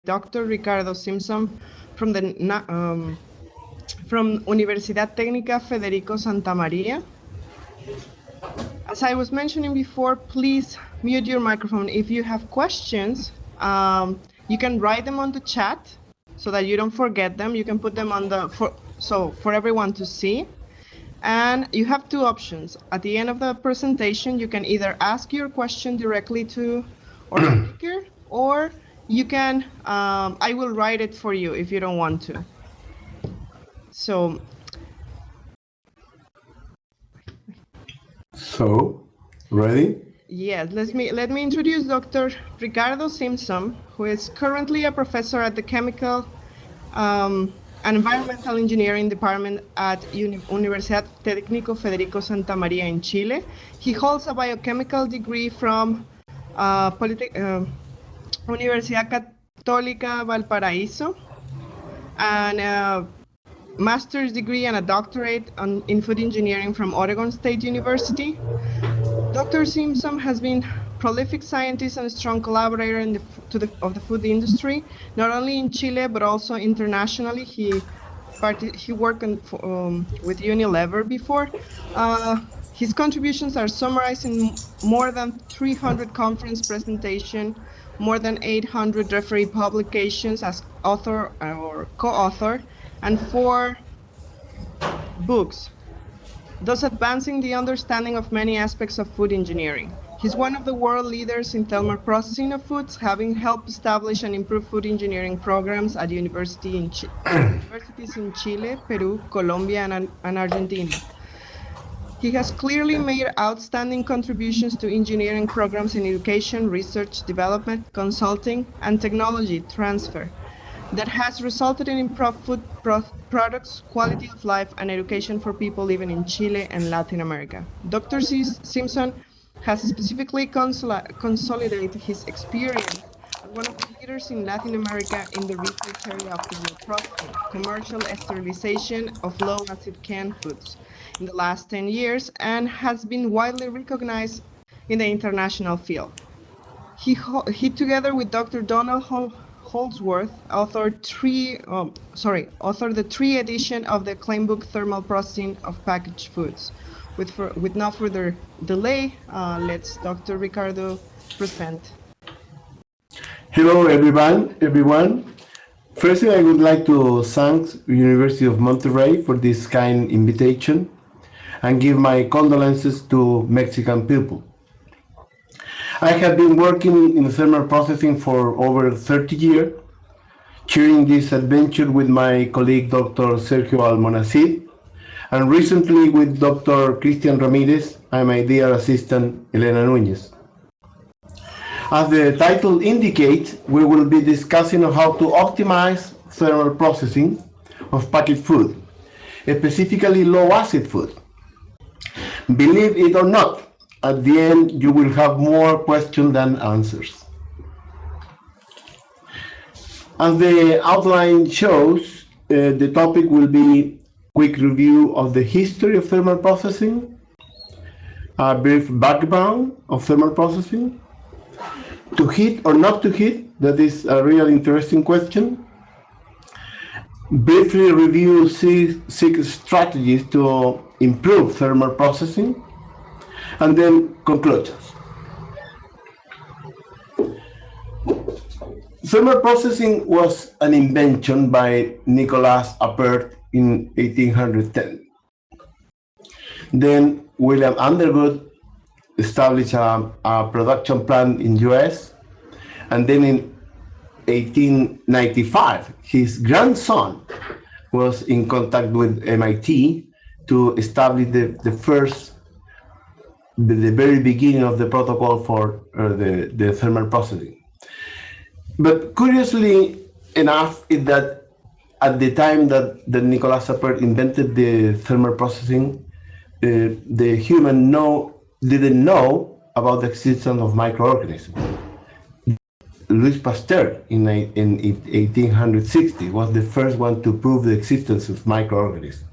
Dr. Ricardo Simpson from the from Universidad Técnica Federico Santa Maria. As I was mentioning before, please mute your microphone. If you have questions, you can write them on the chat so that you don't forget them. You can put them on for everyone to see. And you have two options. At the end of the presentation, you can either ask your question directly to our speaker, or you can, I will write it for you if you don't want to. So ready? Yes, let me introduce Dr. Ricardo Simpson, who is currently a professor at the Chemical and Environmental Engineering Department at Universidad Técnico Federico Santa Maria in Chile. He holds a biochemical degree from Universidad Católica Valparaíso, and a master's degree and a doctorate in food engineering from Oregon State University. Dr. Simpson has been a prolific scientist and a strong collaborator of the food industry, not only in Chile, but also internationally. He worked with Unilever before. His contributions are summarized in more than 300 conference presentations, more than 800 referee publications as author or co-author, and 4 books, thus advancing the understanding of many aspects of food engineering. He's one of the world leaders in thermal processing of foods, having helped establish and improve food engineering programs at universities in Chile, Peru, Colombia, and Argentina. He has clearly made outstanding contributions to engineering programs in education, research, development, consulting, and technology transfer that has resulted in improved food products, quality of life, and education for people living in Chile and Latin America. Dr. Simpson has specifically consolidated his experience as one of the leaders in Latin America in the research area of thermal processing, commercial sterilization of low-acid canned foods in the last 10 years, and has been widely recognized in the international field. He together with Dr. Donald Holdsworth, authored the 3 edition of the Claim Book Thermal Processing of Packaged Foods. With no further delay, let's Dr. Ricardo present. Hello everyone. First, I would like to thank the University of Monterrey for this kind invitation and give my condolences to Mexican people. I have been working in thermal processing for over 30 years, sharing this adventure with my colleague Dr. Sergio Almonacid, and recently with Dr. Cristian Ramirez and my dear assistant Elena Núñez. As the title indicates, we will be discussing how to optimize thermal processing of packaged food, specifically low-acid food. Believe it or not, at the end, you will have more questions than answers. As the outline shows, the topic will be quick review of the history of thermal processing, a brief background of thermal processing, to heat or not to heat, that is a real interesting question, briefly review 6 strategies to improve thermal processing, and then conclusions. Thermal processing was an invention by Nicolas Appert in 1810. Then William Underwood established a production plant in US, and then in 1895, his grandson was in contact with MIT to establish the very beginning of the protocol for the thermal processing. But curiously enough, is that at the time that Nicolas Appert invented the thermal processing, the human didn't know about the existence of microorganisms. Louis Pasteur in 1860 was the first one to prove the existence of microorganisms.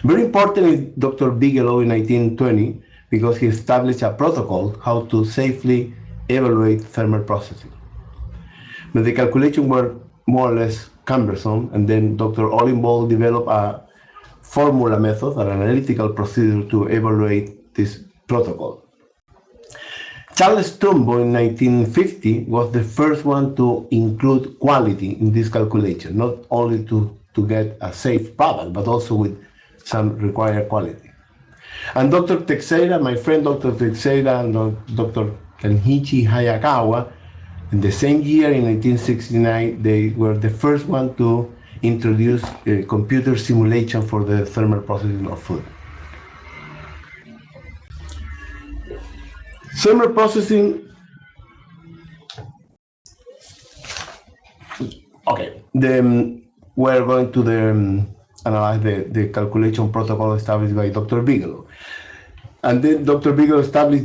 Very important is Dr. Bigelow in 1920, because he established a protocol how to safely evaluate thermal processing. but the calculations were more or less cumbersome, and then Dr. Olimbold developed a formula method, an analytical procedure to evaluate this protocol. Charles Trumbo in 1950 was the first one to include quality in this calculation, not only to get a safe product, but also with some required quality. And Dr. Teixeira, my friend Dr. Teixeira and Dr. Kenhichi Hayakawa, in the same year in 1969, they were the first one to introduce a computer simulation for the thermal processing of food. Thermal processing, okay, we're going to analyze the calculation protocol established by Dr. Bigelow. And then Dr. Bigelow established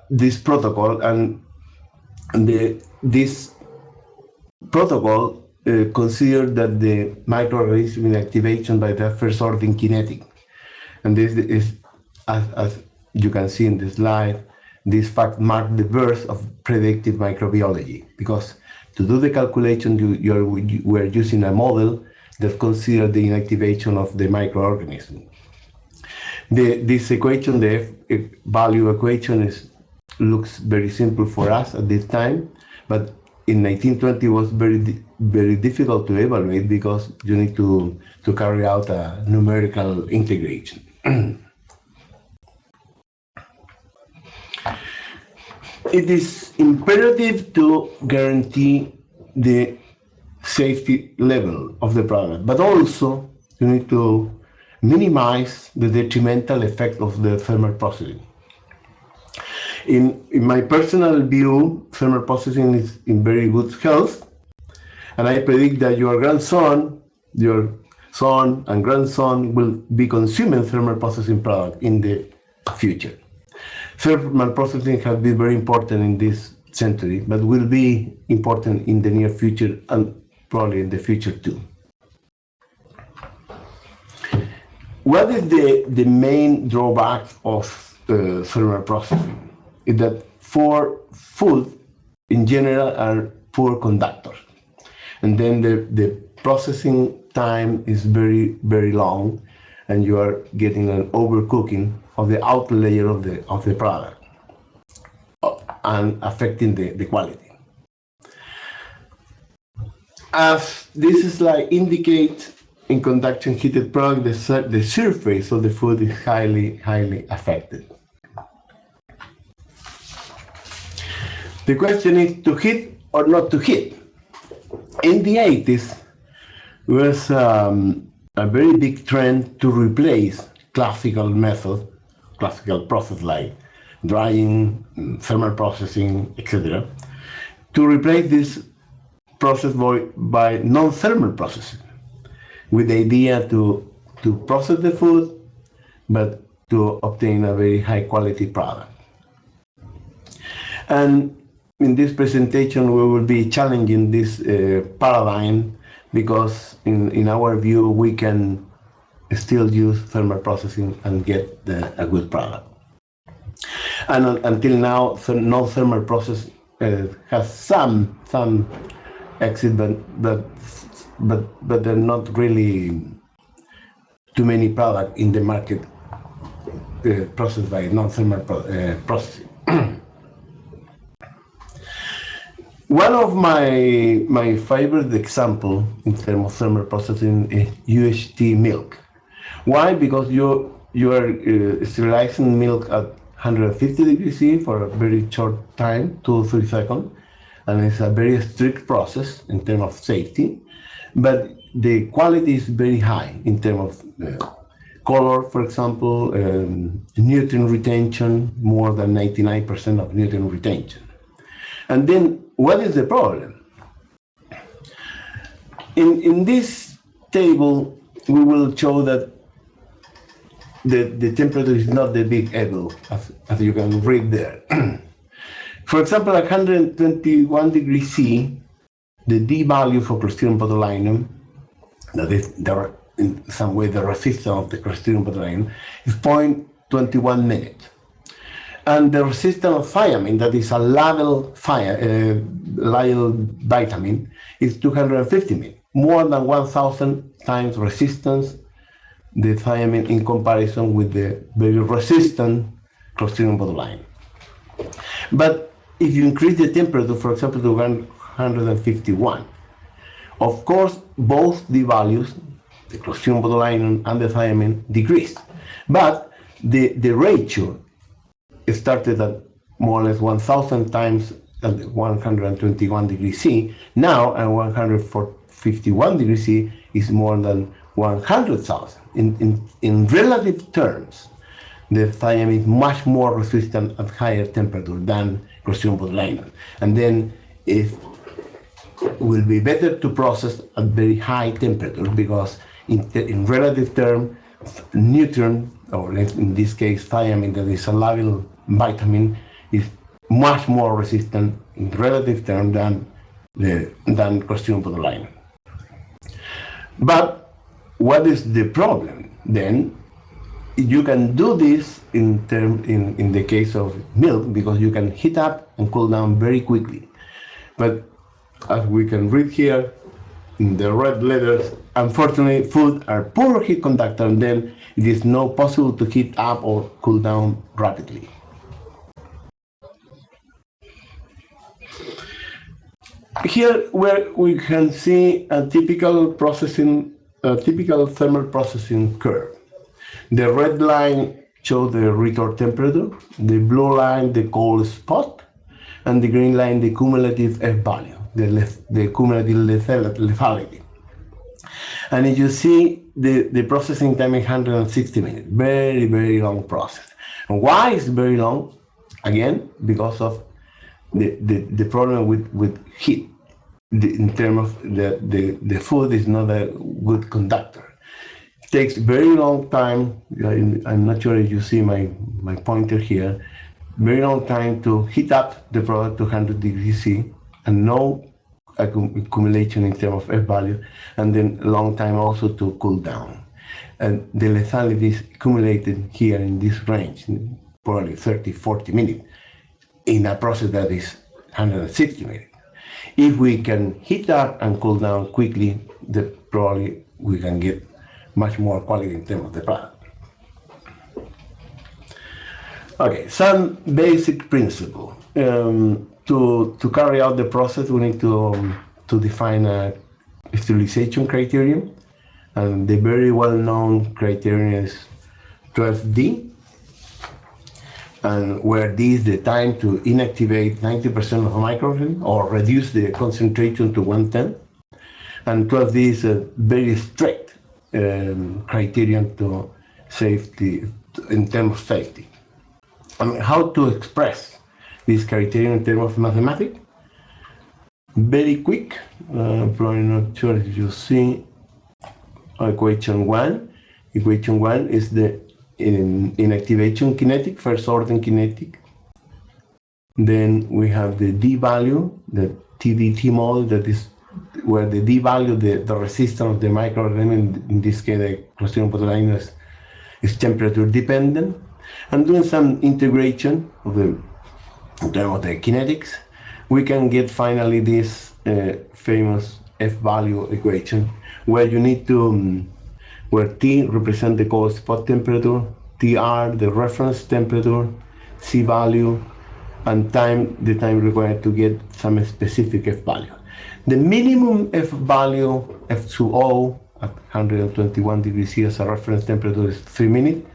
this protocol, and this protocol considered that the microorganism activation by the first order kinetic. And this is, as you can see in the slide, this fact marked the birth of predictive microbiology, because to do the calculation, we're using a model that considers the inactivation of the microorganism. This equation, the F value equation, looks very simple for us at this time, but in 1920 it was very difficult to evaluate because you need to carry out a numerical integration. It is imperative to guarantee the safety level of the product, but also you need to minimize the detrimental effect of the thermal processing. In my personal view, thermal processing is in very good health, and I predict that your son and grandson will be consuming thermal processing product in the future. Thermal processing has been very important in this century, but will be important in the near future and probably in the future too. What is the main drawback of thermal processing? Is that for food in general are poor conductors, and then the processing time is very long, and you are getting an overcooking of the outer layer of the product and affecting the quality. As this slide indicates, in conduction heated product, the surface of the food is highly affected. The question is to heat or not to heat. In the 80s, there was a very big trend to replace classical process like drying, thermal processing, etc., to replace this process by non-thermal processing, with the idea to process the food, but to obtain a very high quality product. And in this presentation, we will be challenging this paradigm, because in our view, we can still use thermal processing and get a good product. And until now, non-thermal process has some exit, but there are not really too many products in the market processed by non-thermal processing. One of my favorite example in terms of thermal processing is UHT milk. Why? Because you are sterilizing milk at 150 degrees C for a very short time, 2 or 3 seconds, and it's a very strict process in terms of safety, but the quality is very high in terms of color, for example, nutrient retention, more than 99% of nutrient retention. And then, what is the problem? In this table, we will show that the temperature is not the big evil, as you can read there. For example, at 121 degrees C, the D value for Clostridium botulinum, that is in some way the resistance of the Clostridium botulinum, is 0.21 minutes. And the resistance of thiamine, that is a labile vitamin, is 250 mil, more than 1,000 times resistance the thiamine in comparison with the very resistant Clostridium botulinum. But if you increase the temperature, for example, to 151, of course, both the values, the Clostridium botulinum and the thiamine, decrease. But the ratio started at more or less 1,000 times at 121 degrees C. Now at 151 degrees C is more than 100,000. In relative terms, the thiamine is much more resistant at higher temperature than Clostridium botulinum. And then it will be better to process at very high temperature because in relative term, nutrient, or in this case thiamine, that is a labile vitamin, is much more resistant in relative term than Clostridium botulinum. But what is the problem then? You can do this in the case of milk because you can heat up and cool down very quickly. But as we can read here in the red letters, unfortunately, food are poor heat conductor, and then it is not possible to heat up or cool down rapidly. Here, where we can see a typical thermal processing curve. The red line shows the retort temperature, the blue line the cold spot, and the green line the cumulative F value, the cumulative lethality. And as you see, the processing time is 160 minutes, very, very long process. And why is very long? Again, because of the problem with heat. In terms of the food is not a good conductor. It takes very long time. I'm not sure if you see my pointer here. Very long time to heat up the product to 100 degrees C, and no accumulation in terms of F value, and then a long time also to cool down. And the lethality is accumulated here in this range, probably 30-40 minutes, in a process that is 160 minutes. If we can heat up and cool down quickly, probably we can get much more quality in terms of the product. Okay, some basic principle. To carry out the process, we need to define a sterilization criterion, and the very well-known criterion is 12D, and where D is the time to inactivate 90% of a microorganism or reduce the concentration to 1/10, and 12D is a very strict criterion to safety in terms of safety. And how to express this criterion in terms of mathematics? Very quick, probably not sure if you see equation 1. Equation 1 is the inactivation kinetic, first order kinetic. Then we have the D value, the TDT model, that is where the D value, the resistance of the microorganism, in this case the Clostridium botulinum, is temperature dependent. And doing some integration of in terms of the kinetics, we can get finally this famous F value equation, where you need to where T represents the cold spot temperature, TR the reference temperature, C value, and time, the time required to get some specific F value. The minimum F value, F2O, at 121 degrees C as a reference temperature is 3 minutes,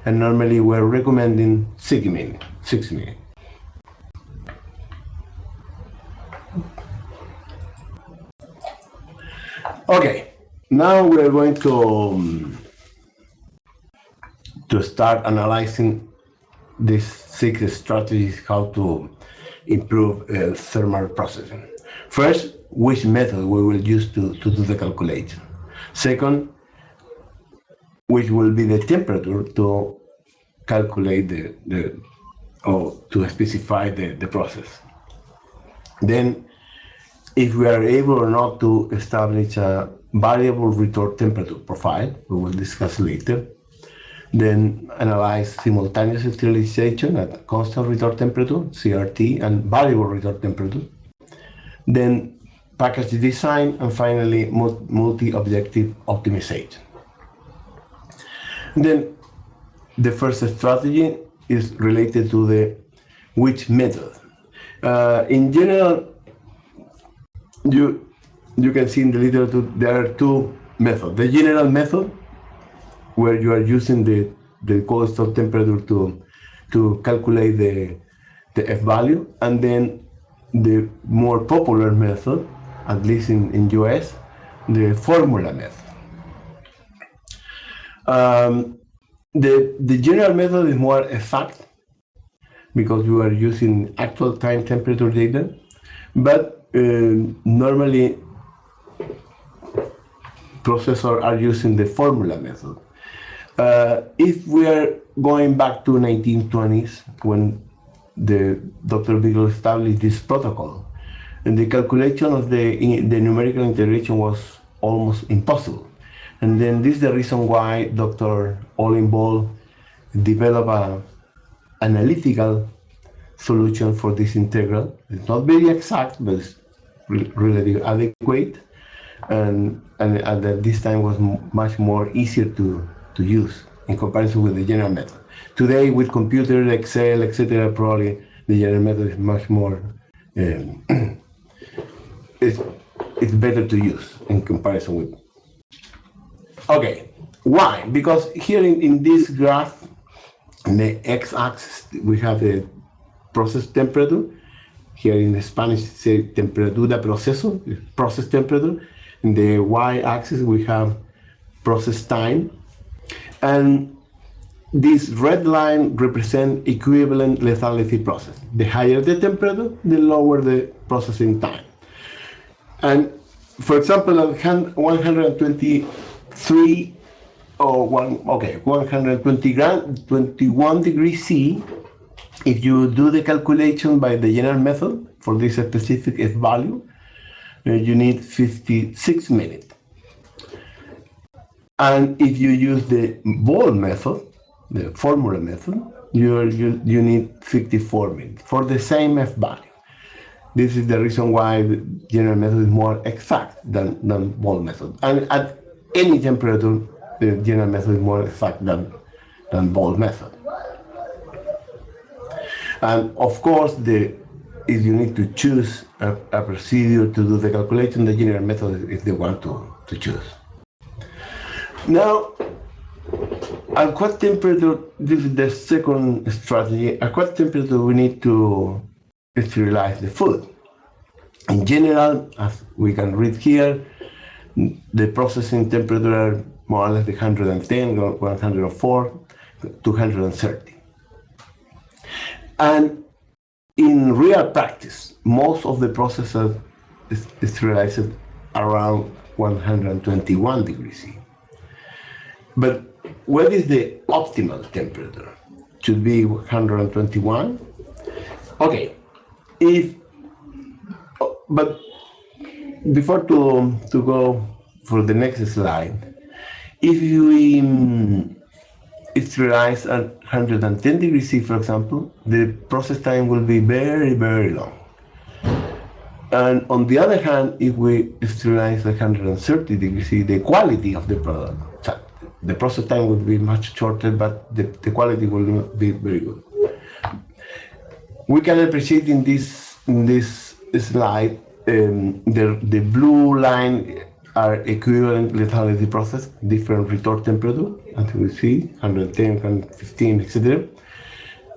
and normally we're recommending 6 minutes. Okay, now we're going to start analyzing these 6 strategies how to improve thermal processing. First, which method we will use to do the calculation. Second, which will be the temperature to calculate or to specify the process. Then, if we are able or not to establish a variable retort temperature profile, we will discuss later. then analyze simultaneous sterilization at constant return temperature, CRT, and variable return temperature, then package design, and finally multi-objective optimization. Then the first strategy is related to the which method. In general, you can see in the literature there are two methods. The general method, where you are using the cold store temperature to calculate the F value, and then the more popular method, at least in US, the formula method. The general method is more exact because you are using actual time temperature data, but normally processors are using the formula method. If we are going back to 1920s, when Dr. Beagle established this protocol, and the calculation of the numerical integration was almost impossible. And then this is the reason why Dr. Olin Ball developed an analytical solution for this integral. It's not very exact, but it's relatively adequate, and at this time was much more easier to use in comparison with the general method. Today, with computers, Excel, etc., probably the general method is much more it's better to use in comparison with. Okay, why? Because here in this graph, in the x-axis, we have the process temperature. Here in the Spanish, say temperatura proceso, process temperature. In the y-axis, we have process time. And this red line represents equivalent lethality process. The higher the temperature, the lower the processing time. And for example, at 123 or 121 degrees C, if you do the calculation by the general method for this specific F value, you need 56 minutes. And if you use the Ball method, the formula method, you need 54 minutes for the same F value. This is the reason why the general method is more exact than Ball method. And at any temperature, the general method is more exact than Ball method. And of course, if you need to choose a procedure to do the calculation, the general method is the one to choose. Now, at what temperature, this is the second strategy, at what temperature we need to sterilize the food. In general, as we can read here, the processing temperature are more or less 110, 104, 230. And in real practice, most of the processors sterilize around 121 degrees C. But what is the optimal temperature? Should be 121? Okay, but before to go for the next slide, if we sterilize at 110 degrees C, for example, the process time will be very, very long. And on the other hand, if we sterilize at 130 degrees C, the quality of the product, the process time will be much shorter, but the quality will not be very good. We can appreciate in this slide the blue line are equivalent lethality process, different return temperature, as we see, 110, 115, etc.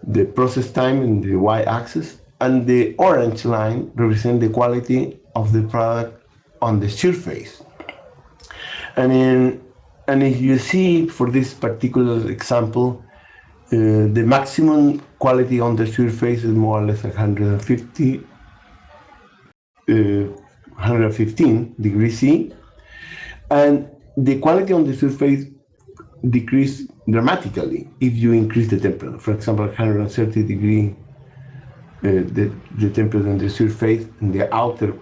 The process time in the y-axis, and the orange line represents the quality of the product on the surface. And if you see for this particular example, the maximum quality on the surface is more or less 115 degrees C, and the quality on the surface decreases dramatically if you increase the temperature. For example, 130 degree, the temperature on the surface, in the outer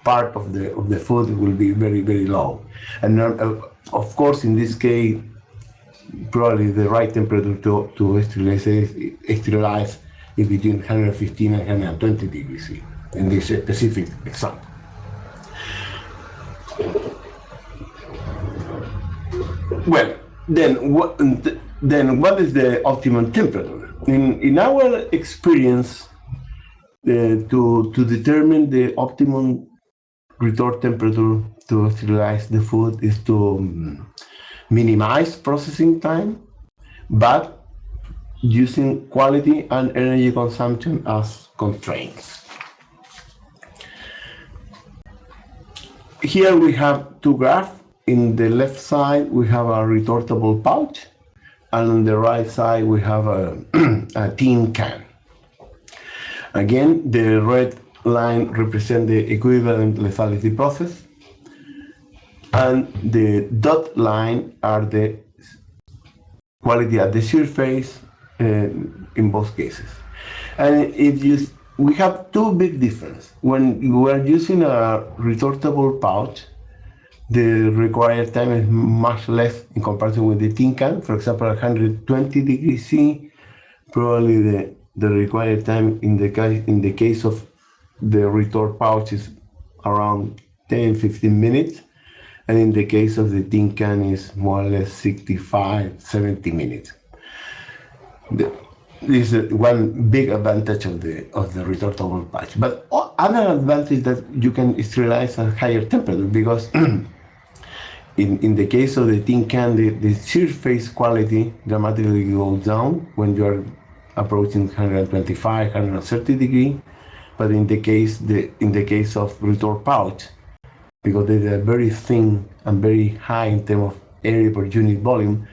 part of the food will be very, very low. And of course, in this case, probably the right temperature to sterilize is between 115 and 120 degrees C in this specific example. Well, then what is the optimum temperature? In our experience, to determine the optimum retort temperature to sterilize the food is to minimize processing time, but using quality and energy consumption as constraints. Here we have two graphs. In the left side, we have a retortable pouch, and on the right side, we have a tin can. Again, the red line represents the equivalent lethality process, and the dot line are the quality at the surface in both cases. And we have two big differences. When you are using a retortable pouch, the required time is much less in comparison with the tin can. For example, 120 degrees C, probably the required time in the case of the retort pouch is around 10-15 minutes, and in the case of the tin can is more or less 65-70 minutes. This is one big advantage of the retortable pouch. But other advantage that you can sterilize at higher temperature, because in the case of the tin can, the surface quality dramatically goes down when you are approaching 125, 130 degrees. But in the case of retort pouch, because they are very thin and very high in terms of area per unit volume,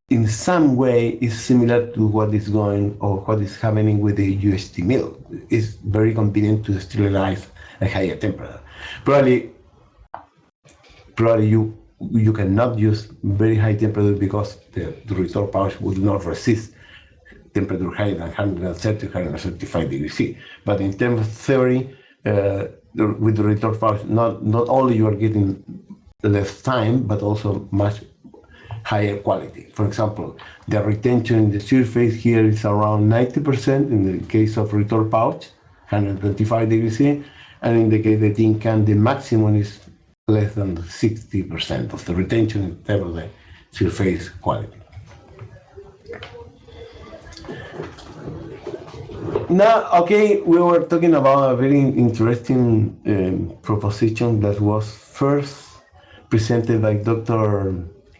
in some way is similar to what is going or what is happening with the UST mill. It's very convenient to sterilize at higher temperature. Probably you cannot use very high temperature because the retort pouch would not resist temperature higher than 130, 135 degrees C. But in terms of theory, with the retort pouch, not only you are getting less time, but also much higher quality. For example, the retention in the surface here is around 90% in the case of retort pouch, 125 degrees C, and in the case of the tin can, the maximum is less than 60% of the retention in terms of the surface quality. Now, okay, we were talking about a very interesting proposition that was first presented by Dr.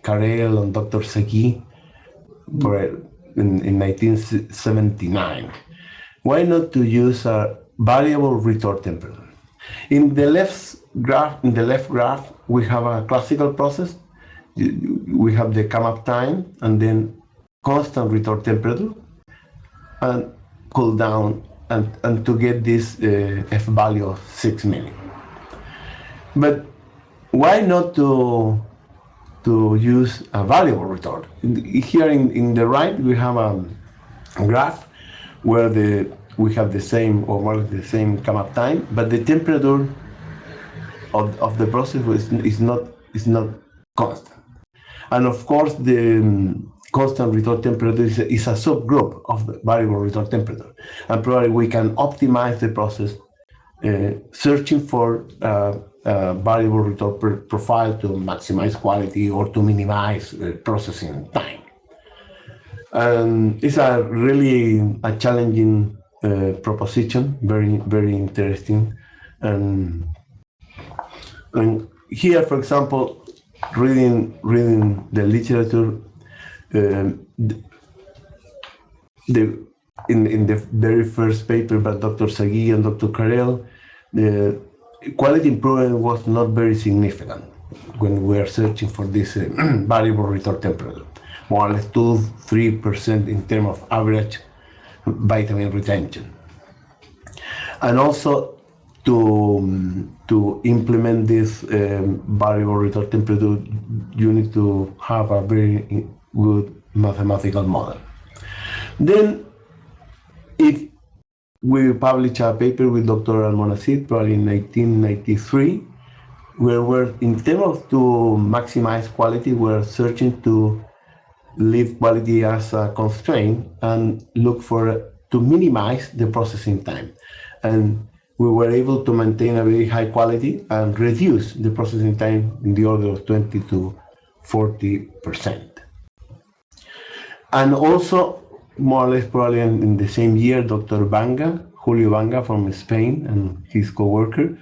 Carrel and Dr. Segui in 1979. Why not to use a variable retort temperature? In the left graph, we have a classical process. We have the come-up time and then constant retort temperature and cool down, and to get this F value of 6 milli. But why not to use a variable retort? Here in the right, we have a graph where we have the same or more or less the same come-up time, but the temperature of the process is not constant. And of course, the constant retort temperature is a subgroup of the variable retort temperature, and probably we can optimize the process searching for variable retort profile to maximize quality or to minimize processing time. And it's a really challenging proposition, very interesting. And here, for example, reading the literature, in the very first paper by Dr. Segui and Dr. Carrel, the quality improvement was not very significant when we are searching for this variable retort temperature, more or less 2-3% in terms of average vitamin retention. And also to implement this variable retort temperature, you need to have a very good mathematical model. Then, if we published a paper with Dr. Almonacid, probably in 1993, where we're, in terms of to maximize quality, we're searching to leave quality as a constraint and look to minimize the processing time. And we were able to maintain a very high quality and reduce the processing time in the order of 20 to 40%. And also, more or less probably in the same year, Julio Banga from Spain, and his co-worker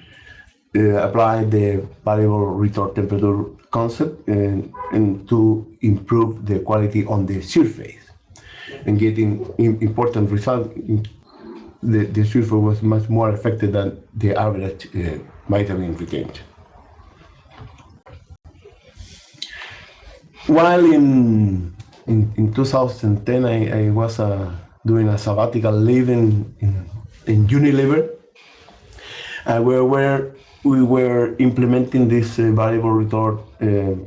applied the variable retort temperature concept and to improve the quality on the surface and getting important results. The surface was much more affected than the average vitamin retention. While in 2010, I was doing a sabbatical leave in Unilever, where we were implementing this variable retort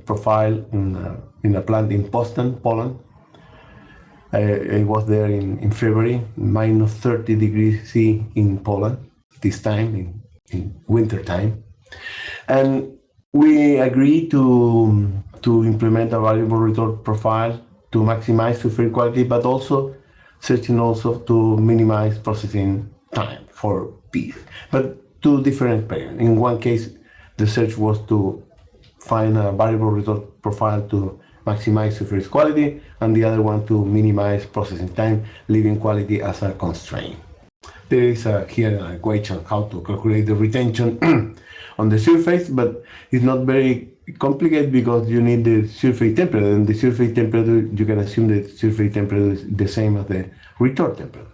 profile in a plant in Poznań, Poland. I was there in February, minus 30 degrees C in Poland, this time in winter time. And we agreed to implement a variable retort profile to maximize sulfuric quality, but also searching also to minimize processing time for bees. But two different experiments. In one case, the search was to find a variable retort profile to maximize sulfuric quality, and the other one to minimize processing time, leaving quality as a constraint. There is here an equation how to calculate the retention on the surface, but it's not very complicated because you need the surface temperature, and the surface temperature, you can assume that surface temperature is the same as the retort temperature.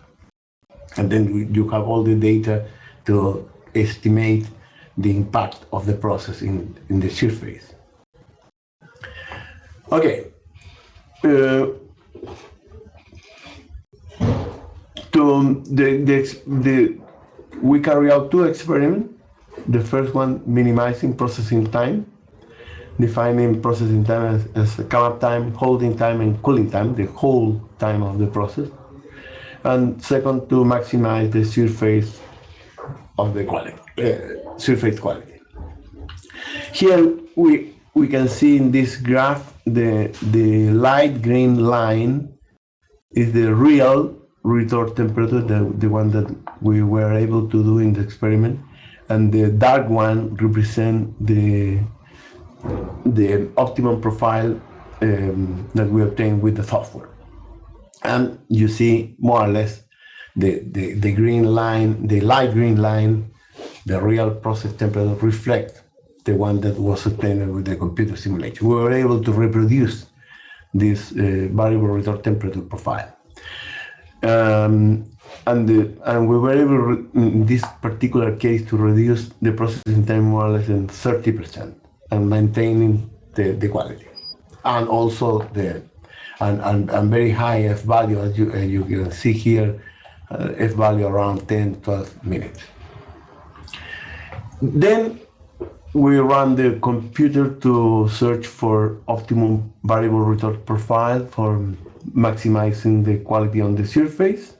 And then you have all the data to estimate the impact of the process in the surface. Okay. We carry out two experiments. The first one, minimizing processing time, defining processing time as come-up time, holding time, and cooling time, the whole time of the process. And second, to maximize the surface of the quality, surface quality. Here we can see in this graph the light green line is the real retort temperature, the one that we were able to do in the experiment, and the dark one represents the optimum profile that we obtained with the software. And you see more or less the green line, the light green line, the real process temperature reflect the one that was obtained with the computer simulation. We were able to reproduce this variable retort temperature profile. And we were able, in this particular case, to reduce the processing time more or less in 30% and maintaining the quality. And also and very high F value, as you can see here, F value around 10-12 minutes. Then we run the computer to search for optimum variable retort profile for maximizing the quality on the surface.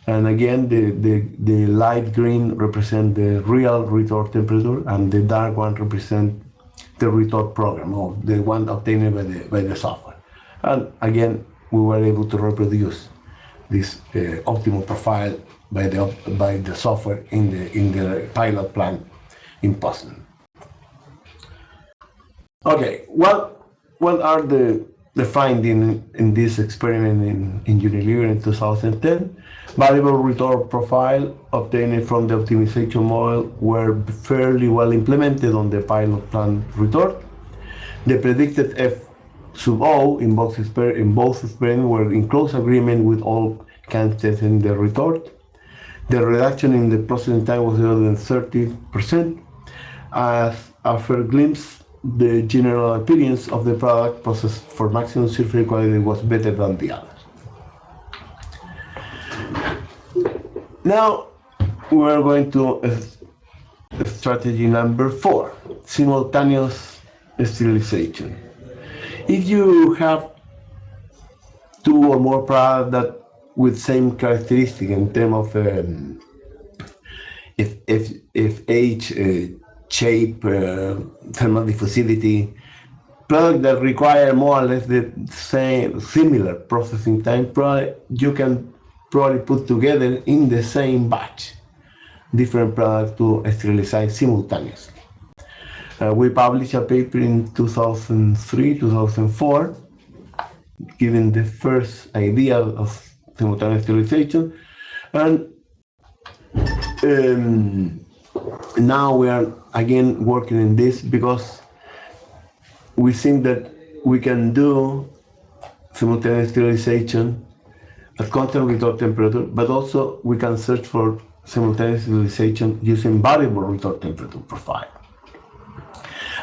And again, the light green represent the real retort temperature, and the dark one represent the retort program, or the one obtained by the software. And again, we were able to reproduce this optimal profile by the software in the pilot plant in Poznań. Okay, what are the findings in this experiment in Unilever in 2010? Variable retort profile obtained from the optimization model were fairly well implemented on the pilot plant retort. The predicted F sub O in both experiments were in close agreement with all candidates in the retort. The reduction in the processing time was more than 30%. As a first glimpse, the general appearance of the product processed for maximum sulfuric quality was better than the others. Now we are going to strategy number 4, simultaneous sterilization. If you have two or more products that with same characteristic in terms of if age, shape, thermal diffusivity, products that require more or less the same similar processing time, you can probably put together in the same batch different products to sterilize simultaneously. We published a paper in 2003, 2004, giving the first idea of simultaneous sterilization, and now we are again working in this because we think that we can do simultaneous sterilization at constant retorт temperature, but also we can search for simultaneous sterilization using variable retorт temperature profile.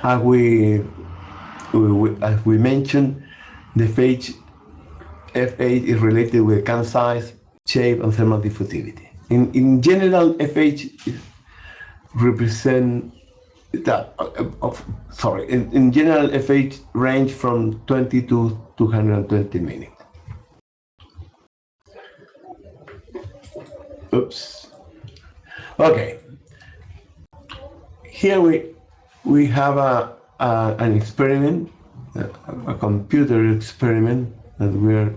As we mentioned, the FH is related with can size, shape, and thermal diffusivity. In general, FH represent that. In general, FH range from 20 to 220 minutes. Oops. Okay. Here we have an experiment, a computer experiment that we are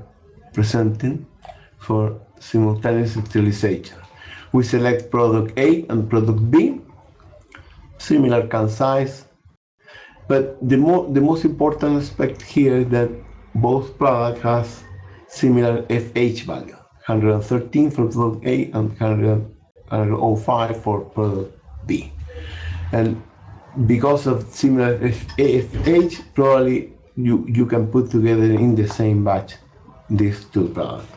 presenting for simultaneous sterilization. We select product A and product B, similar can size, but the most important aspect here is that both products has similar FH value, 113 for product A and 105 for product B. And because of similar FH, probably you can put together in the same batch these two products.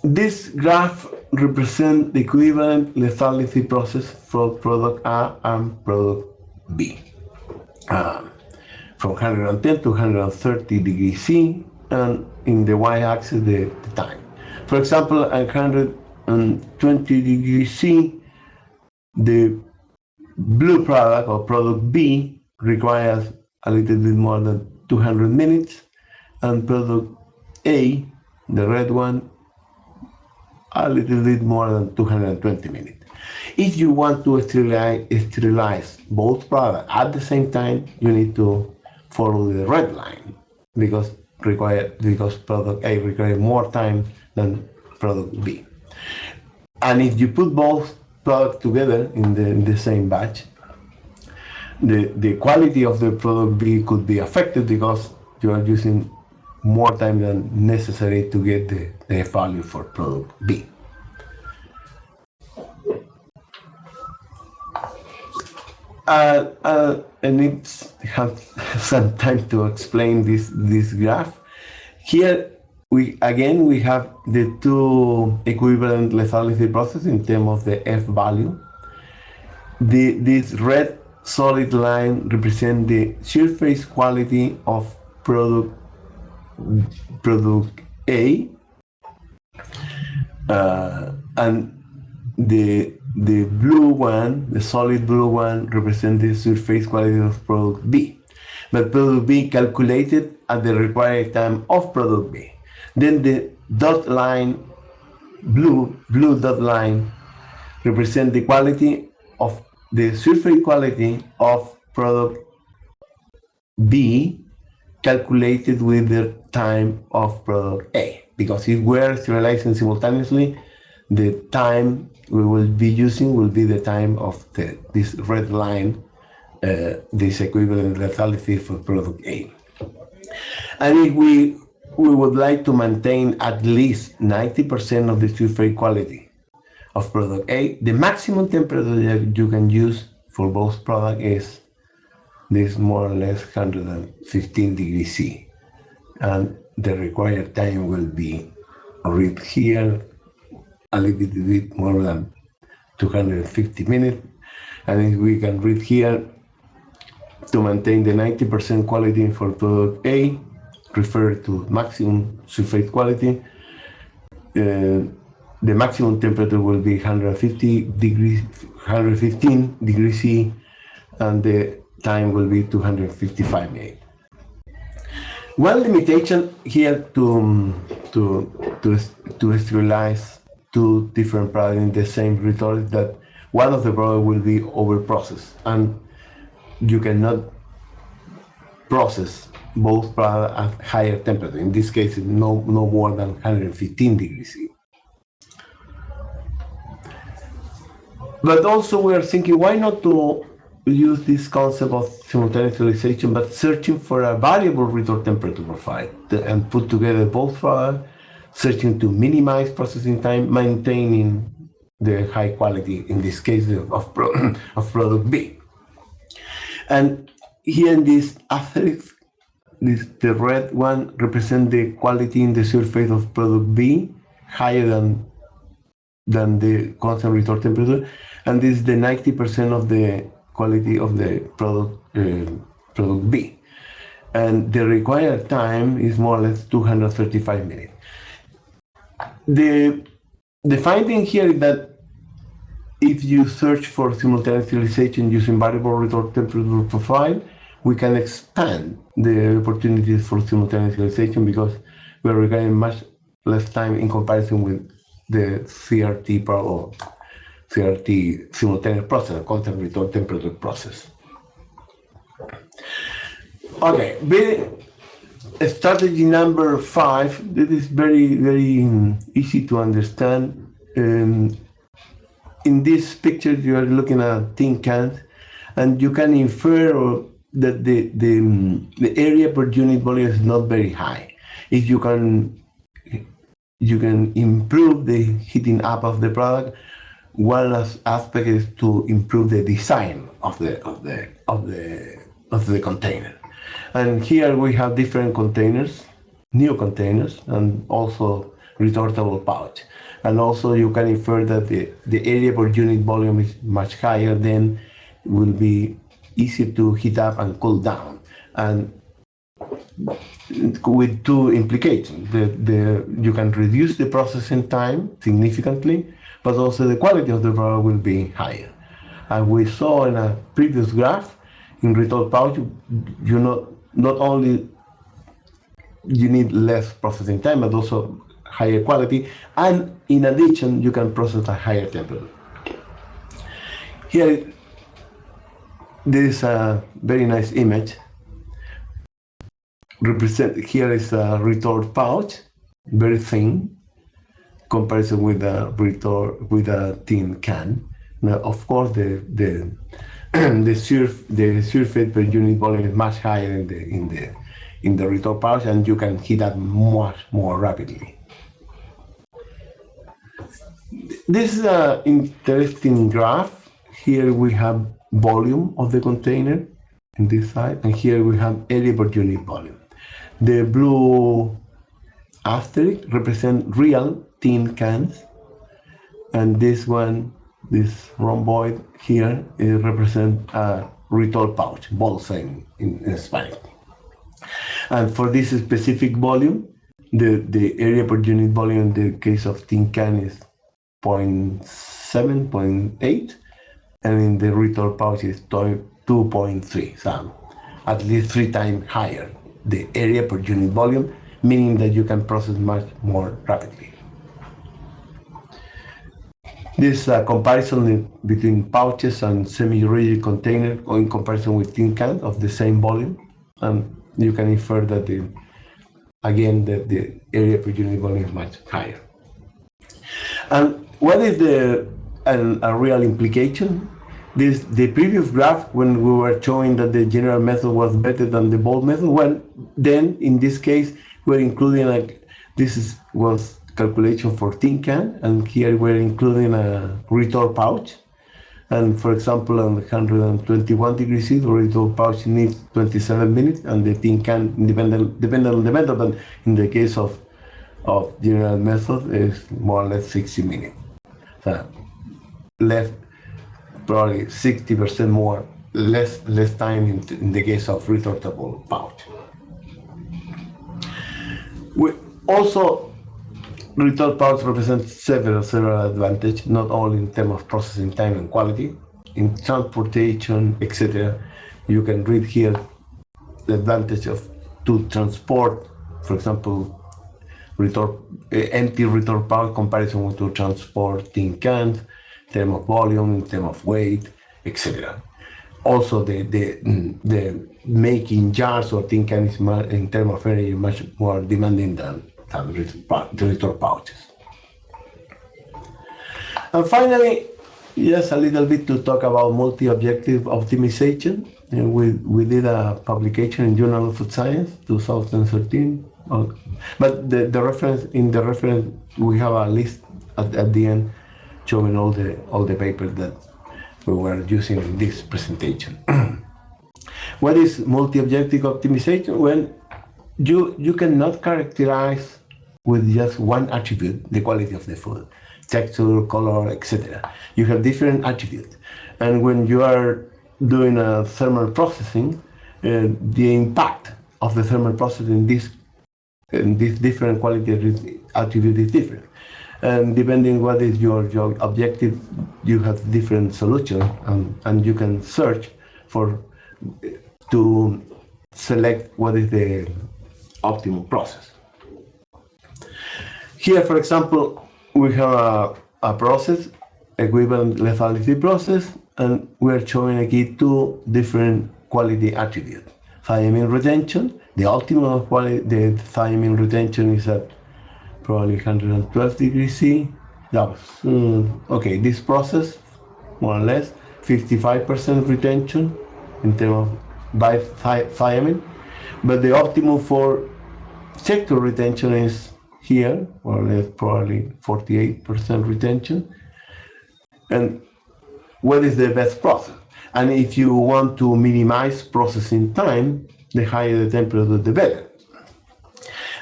This graph represents the equivalent lethality process for product A and product B. From 110 to 130 degrees C, and in the y-axis the time. For example, at 120 degrees C, the blue product or product B requires a little bit more than 200 minutes, and product A, the red one, a little bit more than 220 minutes. If you want to sterilize both products at the same time, you need to follow the red line because product A requires more time than product B. And if you put both products together in the same batch, the quality of the product B could be affected because you are using more time than necessary to get the value for product B. I need to have some time to explain this graph. Here we have the two equivalent lethality processes in terms of the F value. This red solid line represents the surface quality of product A, and the blue one, the solid blue one, represents the surface quality of product B. But product B calculated at the required time of product B. Then the dot line, blue dot line, represents the quality of the surface quality of product B calculated with the time of product A. Because if we're sterilizing simultaneously, the time we will be using will be the time of this red line, this equivalent lethality for product A. And if we would like to maintain at least 90% of the surface quality of product A, the maximum temperature that you can use for both products is this more or less 115 degrees C. And the required time will be read here a little bit more than 250 minutes. And if we can read here, to maintain the 90% quality for product A, refer to maximum surface quality, the maximum temperature will be 115 degrees C, and the time will be 255 minutes. One limitation here to sterilize two different products in the same retort is that one of the products will be over-processed, and you cannot process both products at higher temperature. In this case, no more than 115 degrees C. But also we are thinking, why not to use this concept of simultaneous realization, but searching for a variable retort temperature profile and put together both products, searching to minimize processing time, maintaining the high quality, in this case, of product B. And here in this asterisk, the red one represents the quality in the surface of product B, higher than the constant retort temperature, and this is the 90% of the quality of the product B. And the required time is more or less 235 minutes. The finding here is that if you search for simultaneous realization using variable retort temperature profile, we can expand the opportunities for simultaneous realization because we're requiring much less time in comparison with the CRT or CRT simultaneous process, constant retort temperature process. Okay, strategy number 5. This is very easy to understand. In this picture, you are looking at tin cans, and you can infer that the area per unit volume is not very high. If you can improve the heating up of the product, one aspect is to improve the design of the container. And here we have different containers, new containers, and also retortable pouch. And also you can infer that the area per unit volume is much higher, then will be easy to heat up and cool down. And with two implications, you can reduce the processing time significantly, but also the quality of the product will be higher. And we saw in a previous graph, in retort pouch, not only you need less processing time, but also higher quality, and in addition, you can process at higher temperature. Here, there is a very nice image. Here is a retort pouch, very thin, comparison with a retort with a tin can. Now, of course, the surface per unit volume is much higher in the retort pouch, and you can heat up much more rapidly. This is an interesting graph. Here we have volume of the container in this side, and here we have area per unit volume. The blue asterisk represent real tin cans, and this one, this rhomboid here, represent a retort pouch, bolsa in Spanish. And for this specific volume, the area per unit volume in the case of tin can is 0.7, 0.8, and in the retort pouch is 2.3, so at least 3 times higher the area per unit volume, meaning that you can process much more rapidly. This comparison between pouches and semi-rigid container in comparison with tin cans of the same volume, and you can infer that the area per unit volume is much higher. And what is a real implication? The previous graph, when we were showing that the general method was better than the bulk method, well, then in this case we're including was calculation for tin can, and here we're including a retort pouch. And for example, on 121 degrees C, the retort pouch needs 27 minutes, and the tin can, depending on the method, but in the case of general method, is more or less 60 minutes. So left probably 60% more, less time in the case of retortable pouch. Retort pouch represents several advantages, not only in terms of processing time and quality, in transportation, etc. You can read here the advantage to transport, for example, empty retort pouch comparison to transport tin cans. terms of volume, in terms of weight, etc. Also, the making jars or tin cans in terms of energy much more demanding than return pouches. And finally, just a little bit to talk about multi-objective optimization. And we did a publication in Journal of Food Science, 2013. But the reference we have a list at the end showing all the papers that we were using in this presentation. What is multi-objective optimization? When you cannot characterize with just one attribute the quality of the food, texture, color, etc. You have different attributes, and when you are doing a thermal processing, the impact of the thermal processing in this different quality attribute is different. And depending what is your objective, you have different solutions, and you can search to select what is the optimal process. Here, for example, we have a process, equivalent lethality process, and we're showing again two different quality attributes. Thiamine retention, the optimal quality, the thiamine retention is at probably 112 degrees C. Okay, this process, more or less, 55% retention in terms of by thiamine, but the optimum for sector retention is here, more or less probably 48% retention. And what is the best process? And if you want to minimize processing time, the higher the temperature, the better.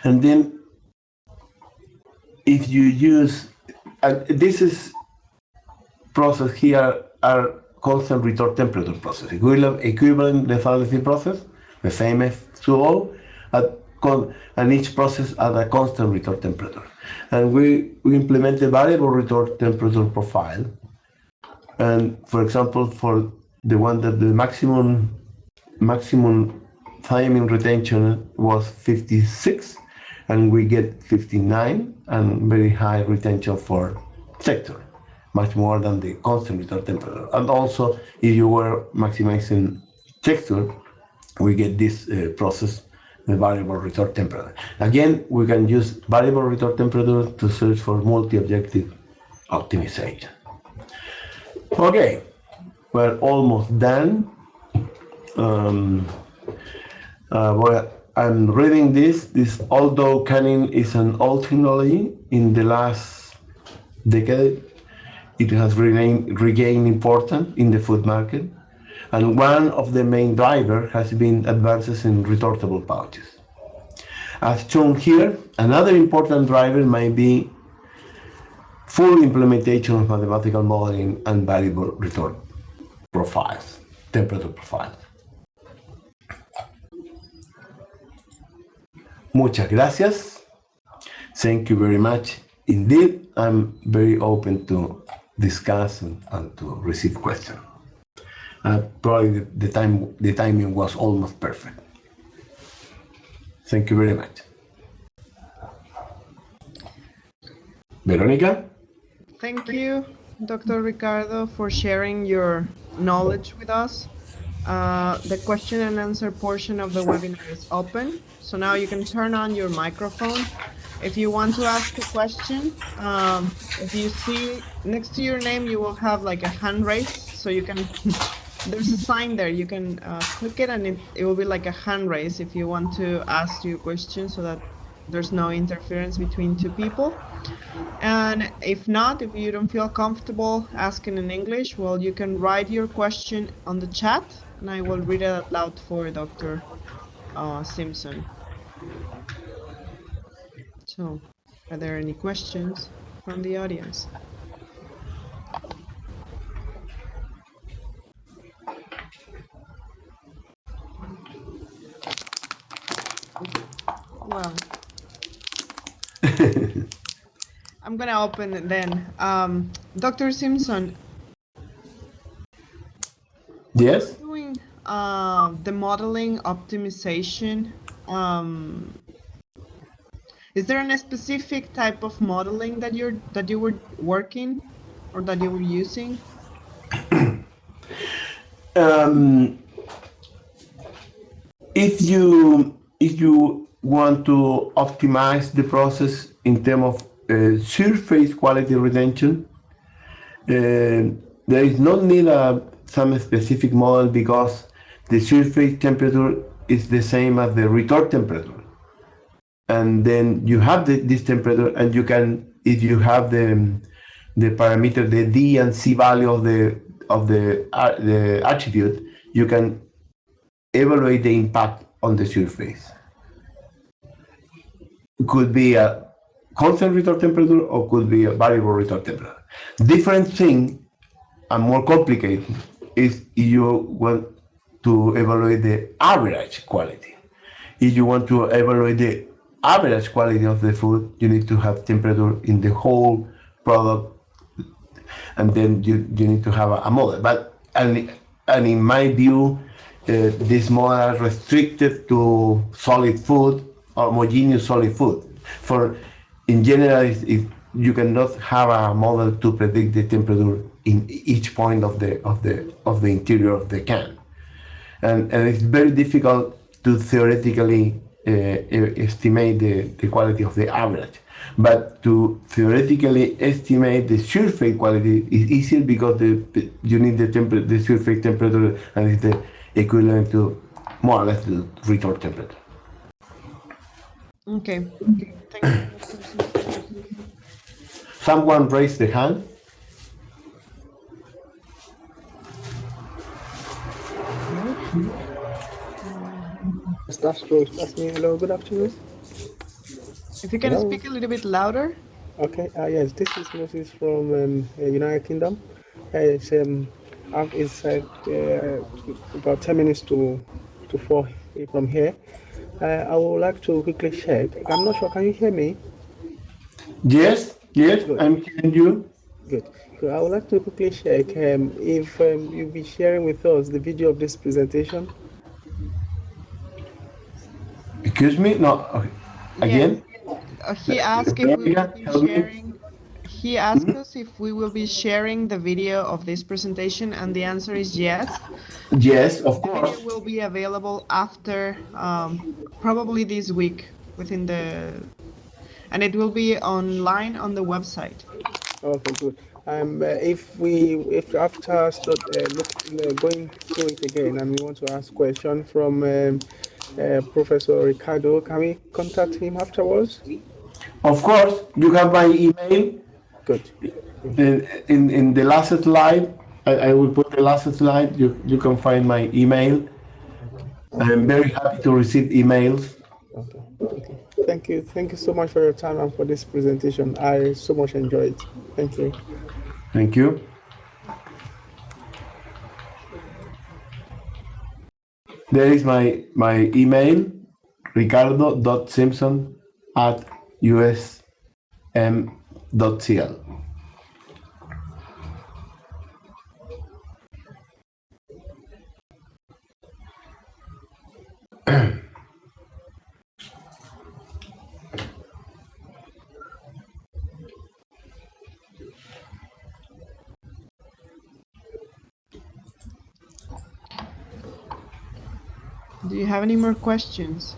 And then if you use, this is process here are constant return temperature process, equivalent lethality process, the same F2O, and each process at a constant return temperature. And we implemented variable return temperature profile. And for example, for the one that the maximum thiamine retention was 56, and we get 59, and very high retention for sector, much more than the constant return temperature. And also, if you were maximizing texture, we get this process, the variable return temperature. Again, we can use variable return temperature to search for multi-objective optimization. Okay, we're almost done. Well, I'm reading this. Although canning is an old technology, in the last decade, it has regained importance in the food market. And one of the main drivers has been advances in retortable pouches. As shown here, another important driver might be full implementation of mathematical modeling and variable return profiles, temperature profiles. Muchas gracias. Thank you very much indeed. I'm very open to discuss and to receive questions. Probably the timing was almost perfect. Thank you very much. Veronica? Thank you, Dr. Ricardo, for sharing your knowledge with us. The question and answer portion of the webinar is open, so now you can turn on your microphone. If you want to ask a question, if you see next to your name, you will have like a hand raise, so you can, there's a sign there, you can click it, and it will be like a hand raise if you want to ask your question, so that there's no interference between two people. And if not, if you don't feel comfortable asking in English, well, you can write your question on the chat, and I will read it out loud for Dr. Simpson. So, are there any questions from the audience? Well, I'm gonna open it then. Dr. Simpson. Yes. Doing the modeling optimization. Is there a specific type of modeling that you were working or that you were using? If you want to optimize the process in terms of surface quality retention, there is no need some specific model because the surface temperature is the same as the retort temperature, and then you have this temperature, and you can, if you have the parameter, the D and C value of the attribute, you can evaluate the impact on the surface. It could be a constant retort temperature or could be a variable retort temperature. Different thing and more complicated is you want to evaluate the average quality. If you want to evaluate the average quality of the food, you need to have temperature in the whole product, and then you need to have a model. But and in my view, this model are restricted to solid food, homogeneous solid food. For in general, you cannot have a model to predict the temperature in each point of the interior of the can, and it's very difficult to theoretically estimate the quality of the average. But to theoretically estimate the surface quality is easier because you need the surface temperature, and it's the equivalent to more or less the retort temperature. Okay. Thank you. Someone raised the hand. That's me. Hello, good afternoon. If you can speak a little bit louder. Okay, yes, this is Moses from United Kingdom. It's about 10 minutes to 4 from here. I would like to quickly check. I'm not sure, can you hear me? Yes, Good. I'm hearing you. Good. So I would like to quickly check if you'll be sharing with us the video of this presentation. Excuse me? No. Okay. Again? Yes. He asked if we will be sharing. He asked us if we will be sharing the video of this presentation, and the answer is yes. Yes, of The course. video will be available after, probably this week, and it will be online on the website. Okay, good. If after going through it again, and we want to ask question from Professor Ricardo, can we contact him afterwards? Of course, you have my email. Good. In the last slide, I will put the last slide. You can find my email. I'm very happy to receive emails. Okay. Thank you so much for your time and for this presentation. I so much enjoyed it. Thank you. Thank you. There is my email, ricardo.simpson@usm.cl. Do you have any more questions?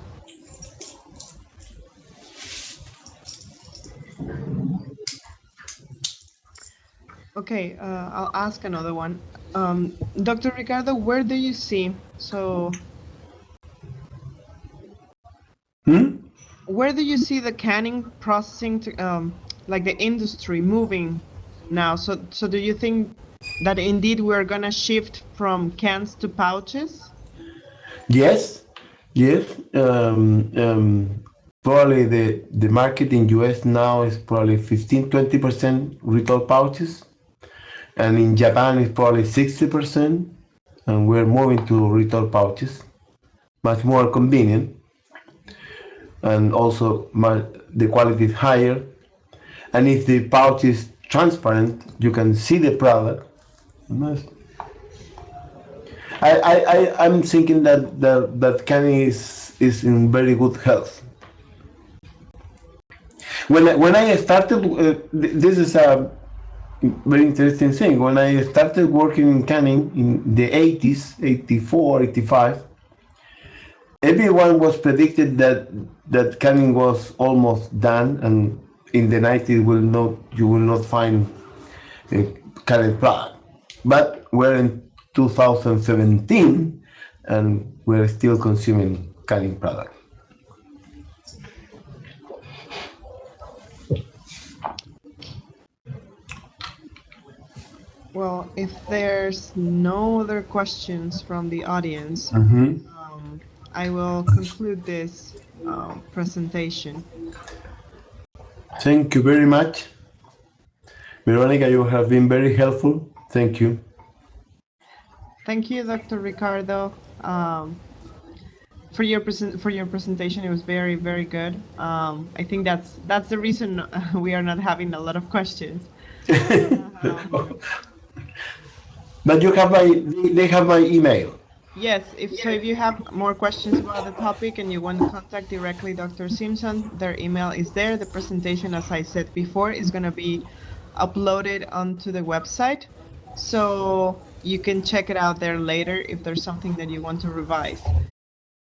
Okay, I'll ask another one. Dr. Ricardo, where do you see, where do you see the canning processing, like the industry moving now? So do you think that indeed we're gonna shift from cans to pouches? Yes. Probably the market in US now is probably 15-20% retail pouches, and in Japan it's probably 60%, and we're moving to retail pouches, much more convenient, and also the quality is higher, and if the pouch is transparent, you can see the product. I'm thinking that canning is in very good health. When I started, this is very interesting thing. When I started working in canning in the 80s, 84, 85, everyone was predicted that canning was almost done, and in the 90s you will not find a canning product. But we're in 2017, and we're still consuming canning product. Well, if there's no other questions from the audience, I will conclude this presentation. Thank you very much. Veronica, you have been very helpful. Thank you. Thank you, Dr. Ricardo, for your presentation. It was very, very good. I think that's the reason we are not having a lot of questions. But they have my email. Yes, if you have more questions about the topic and you want to contact directly Dr. Simpson, their email is there. The presentation, as I said before, is going to be uploaded onto the website, so you can check it out there later if there's something that you want to revise.